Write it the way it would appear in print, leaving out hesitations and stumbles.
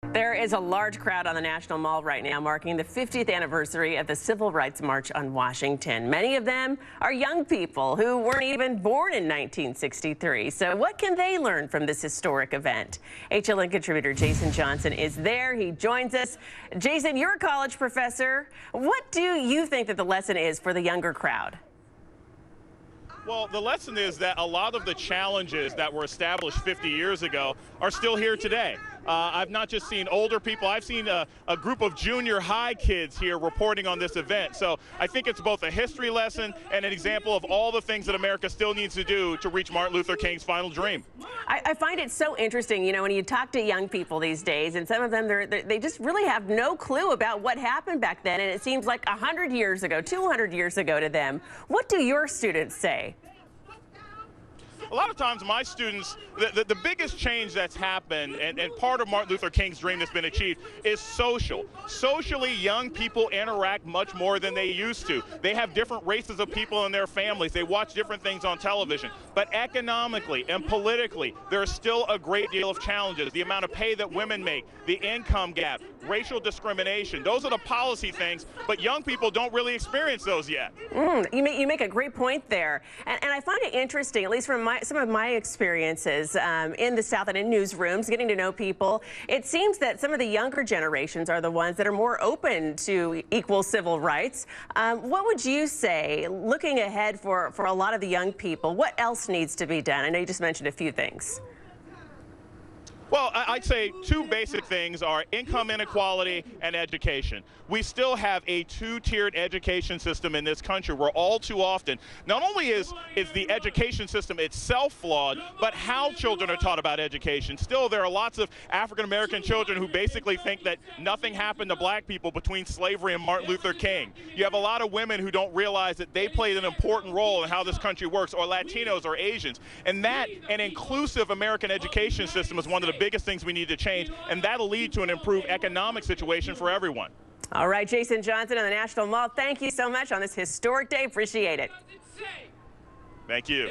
There is a large crowd on the National Mall right now marking the 50th anniversary of the Civil Rights March on Washington. Many of them are young people who weren't even born in 1963. So what can they learn from this historic event? HLN contributor Jason Johnson is there. He joins us. Jason, you're a college professor. What do you think that the lesson is for the younger crowd? Well, the lesson is that a lot of the challenges that were established 50 years ago are still here today. I've not just seen older people, I've seen a group of junior high kids here reporting on this event. So I think it's both a history lesson and an example of all the things that America still needs to do to reach Martin Luther King's final dream. I find it so interesting, you know, when you talk to young people these days, and some of them, they just really have no clue about what happened back then. And it seems like 100 years ago, 200 years ago to them. What do your students say? A lot of times my students, the biggest change that's happened and part of Martin Luther King's dream that's been achieved is social. Socially, young people interact much more than they used to. They have different races of people in their families. They watch different things on television. But economically and politically, there is still a great deal of challenges. The amount of pay that women make, the income gap, racial discrimination. Those are the policy things, but young people don't really experience those yet. You make a great point there. And I find it interesting, at least from some of my experiences in the South and in newsrooms, getting to know people, it seems that some of the younger generations are the ones that are more open to equal civil rights. What would you say, looking ahead for a lot of the young people, what else needs to be done? I know you just mentioned a few things. Well, I'd say two basic things are income inequality and education. We still have a two-tiered education system in this country where all too often, not only is the education system itself flawed, but how children are taught about education. Still, there are lots of African-American children who basically think that nothing happened to black people between slavery and Martin Luther King. You have a lot of women who don't realize that they played an important role in how this country works, or Latinos or Asians. And that, an inclusive American education system is one of the biggest things we need to change, and that'll lead to an improved economic situation for everyone. All right, Jason Johnson on the National Mall, thank you so much on this historic day. Appreciate it. Thank you.